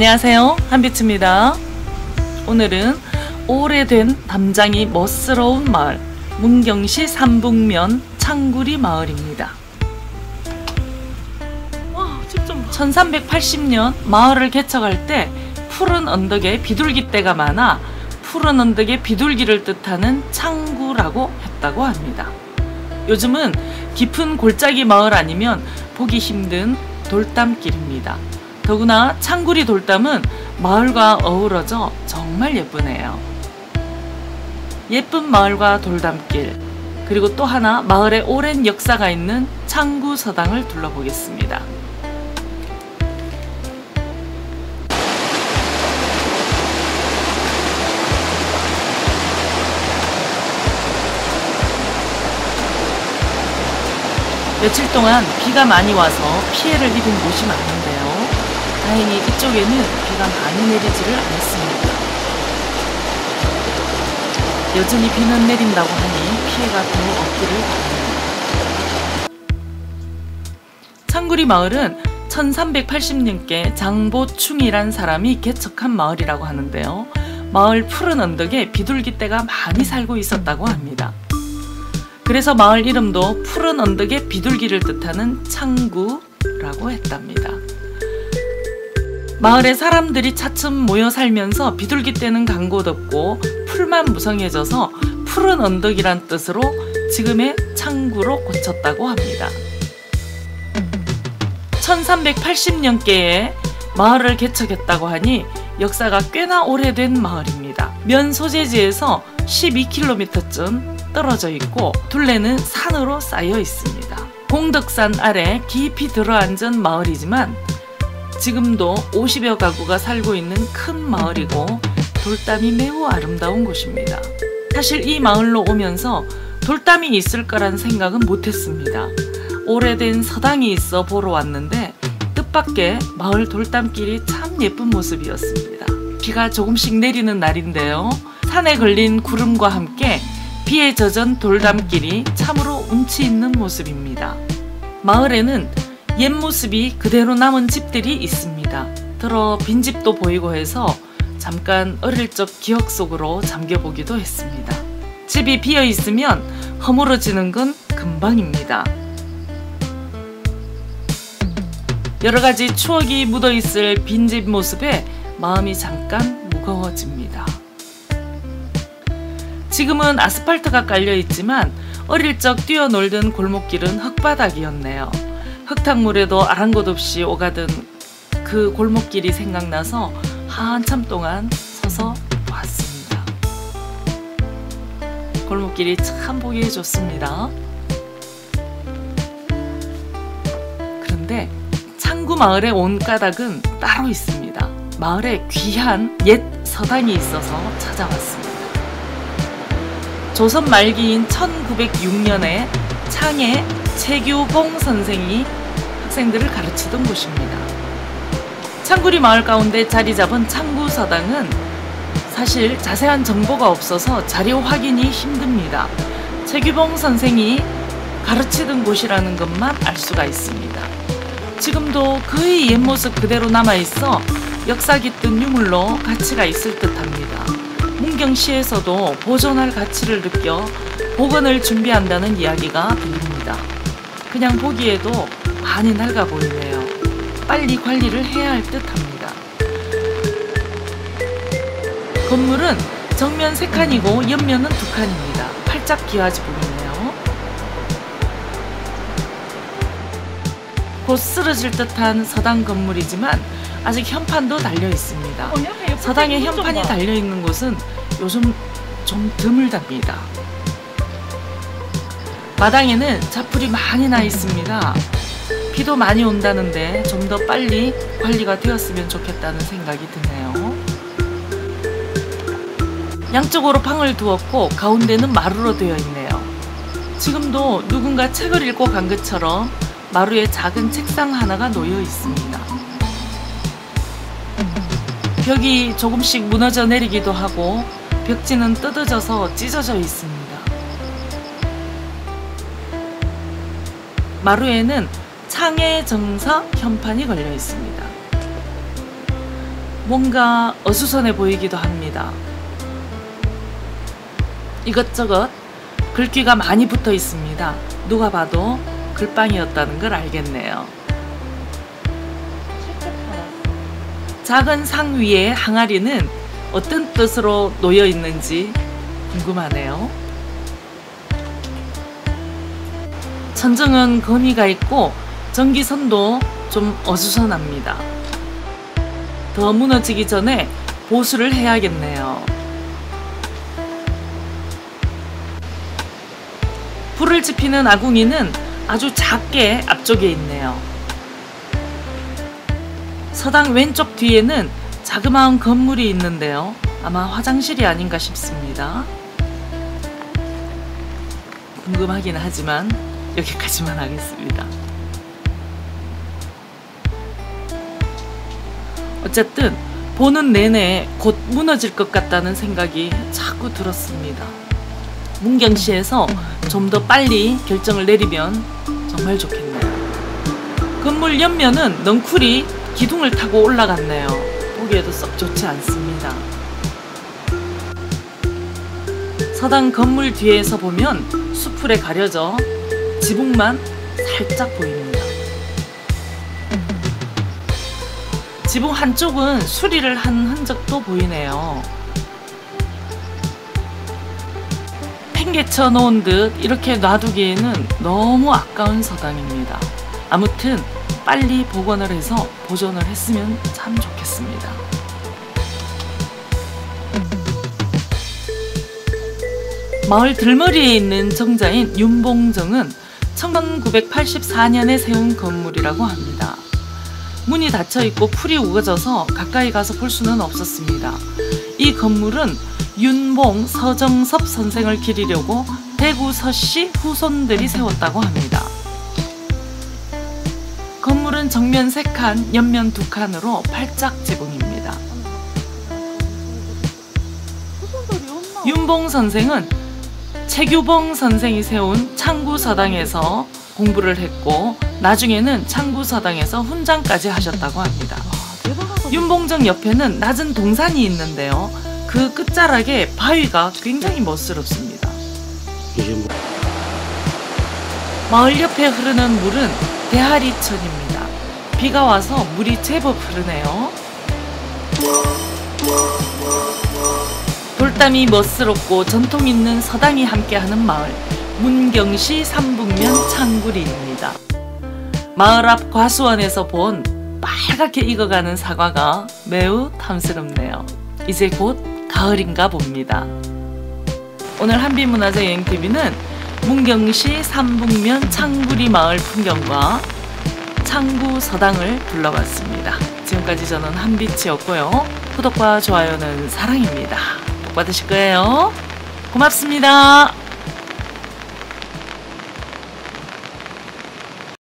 안녕하세요, 한빛입니다. 오늘은 오래된 담장이 멋스러운 마을 문경시 삼북면 창구리 마을입니다. 1380년 마을을 개척할 때 푸른 언덕에 비둘기떼가 많아 푸른 언덕에 비둘기를 뜻하는 창구라고 했다고 합니다. 요즘은 깊은 골짜기 마을 아니면 보기 힘든 돌담길입니다. 더구나 창구리 돌담은 마을과 어우러져 정말 예쁘네요. 예쁜 마을과 돌담길, 그리고 또 하나 마을에 오랜 역사가 있는 창구서당을 둘러보겠습니다. 며칠 동안 비가 많이 와서 피해를 입은 곳이 많은데요. 다행히 이쪽에는 비가 많이 내리지를 않았습니다. 여전히 비는 내린다고 하니 피해가 더 없기를 바랍니다. 창구리 마을은 1380년께 장보충이란 사람이 개척한 마을이라고 하는데요. 마을 푸른 언덕에 비둘기떼가 많이 살고 있었다고 합니다. 그래서 마을 이름도 푸른 언덕의 비둘기를 뜻하는 창구라고 했답니다. 마을에 사람들이 차츰 모여 살면서 비둘기떼는 간 곳 없고 풀만 무성해져서 푸른 언덕이란 뜻으로 지금의 창구로 고쳤다고 합니다. 1380년께에 마을을 개척했다고 하니 역사가 꽤나 오래된 마을입니다. 면 소재지에서 12km쯤 떨어져 있고 둘레는 산으로 쌓여 있습니다. 공덕산 아래 깊이 들어앉은 마을이지만 지금도 50여 가구가 살고 있는 큰 마을이고 돌담이 매우 아름다운 곳입니다. 사실 이 마을로 오면서 돌담이 있을 거란 생각은 못했습니다. 오래된 서당이 있어 보러 왔는데 뜻밖의 마을 돌담길이 참 예쁜 모습이었습니다. 비가 조금씩 내리는 날인데요. 산에 걸린 구름과 함께 비에 젖은 돌담길이 참으로 운치 있는 모습입니다. 마을에는 옛 모습이 그대로 남은 집들이 있습니다. 들어 빈집도 보이고 해서 잠깐 어릴 적 기억 속으로 잠겨보기도 했습니다. 집이 비어 있으면 허물어지는 건 금방입니다. 여러가지 추억이 묻어있을 빈집 모습에 마음이 잠깐 무거워집니다. 지금은 아스팔트가 깔려있지만 어릴 적 뛰어놀던 골목길은 흙바닥이었네요. 흙탕물에도 아랑곳 없이 오가던 그 골목길이 생각나서 한참 동안 서서 보았습니다. 골목길이 참 보기 좋습니다. 그런데 창구 마을의 온 까닭은 따로 있습니다. 마을에 귀한 옛 서당이 있어서 찾아왔습니다. 조선 말기인 1906년에 창에 최규봉 선생이 학생들을 가르치던 곳입니다. 창구리 마을 가운데 자리 잡은 창구서당은 사실 자세한 정보가 없어서 자료 확인이 힘듭니다. 최규봉 선생이 가르치던 곳이라는 것만 알 수가 있습니다. 지금도 거의 옛 모습 그대로 남아있어 역사 깃든 유물로 가치가 있을 듯합니다. 문경시에서도 보존할 가치를 느껴 복원을 준비한다는 이야기가 들립니다. 그냥 보기에도 많이 낡아 보이네요. 빨리 관리를 해야 할 듯합니다. 건물은 정면 3칸이고 옆면은 2칸입니다. 활짝 기와지 보이네요. 곧 쓰러질 듯한 서당 건물이지만 아직 현판도 달려 있습니다. 서당에 현판이 달려 있는 곳은 요즘 좀 드물답니다. 마당에는 자풀이 많이 나 있습니다. 비도 많이 온다는데 좀 더 빨리 관리가 되었으면 좋겠다는 생각이 드네요. 양쪽으로 방을 두었고 가운데는 마루로 되어 있네요. 지금도 누군가 책을 읽고 간 것처럼 마루에 작은 책상 하나가 놓여 있습니다. 벽이 조금씩 무너져 내리기도 하고 벽지는 뜯어져서 찢어져 있습니다. 마루에는 창의 정사 현판이 걸려 있습니다. 뭔가 어수선해 보이기도 합니다. 이것저것 글귀가 많이 붙어 있습니다. 누가 봐도 글방이었다는 걸 알겠네요. 작은 상 위에 항아리는 어떤 뜻으로 놓여 있는지 궁금하네요. 천정은 거미가 있고 전기선도 좀 어수선합니다. 더 무너지기 전에 보수를 해야겠네요. 불을 지피는 아궁이는 아주 작게 앞쪽에 있네요. 서당 왼쪽 뒤에는 자그마한 건물이 있는데요. 아마 화장실이 아닌가 싶습니다. 궁금하긴 하지만 여기까지만 하겠습니다. 어쨌든 보는 내내 곧 무너질 것 같다는 생각이 자꾸 들었습니다. 문경시에서 좀 더 빨리 결정을 내리면 정말 좋겠네요. 건물 옆면은 넝쿨이 기둥을 타고 올라갔네요. 보기에도 썩 좋지 않습니다. 서당 건물 뒤에서 보면 수풀에 가려져 지붕만 살짝 보입니다. 지붕 한쪽은 수리를 한 흔적도 보이네요. 팽개쳐 놓은 듯 이렇게 놔두기에는 너무 아까운 서당입니다. 아무튼 빨리 복원을 해서 보존을 했으면 참 좋겠습니다. 마을 들머리에 있는 정자인 윤봉정은 1984년에 세운 건물이라고 합니다. 문이 닫혀있고 풀이 우거져서 가까이 가서 볼 수는 없었습니다. 이 건물은 윤봉 서정섭 선생을 기리려고 대구 서씨 후손들이 세웠다고 합니다. 건물은 정면 3칸, 옆면 2칸으로 8짝 지붕입니다. 윤봉 선생은 최규봉 선생이 세운 창구서당에서 공부를 했고 나중에는 창구서당에서 훈장까지 하셨다고 합니다. 윤봉정 옆에는 낮은 동산이 있는데요. 그 끝자락에 바위가 굉장히 멋스럽습니다. 마을 옆에 흐르는 물은 대하리천입니다. 비가 와서 물이 제법 흐르네요. 돌담이 멋스럽고 전통 있는 서당이 함께하는 마을 문경시 삼북면 창구리입니다. 마을 앞 과수원에서 본 빨갛게 익어가는 사과가 매우 탐스럽네요. 이제 곧 가을인가 봅니다. 오늘 한비문화재여행TV는 문경시 삼북면 창구리 마을 풍경과 창구서당을 둘러봤습니다. 지금까지 저는 한빛이었고요. 구독과 좋아요는 사랑입니다. 복 받으실 거예요. 고맙습니다.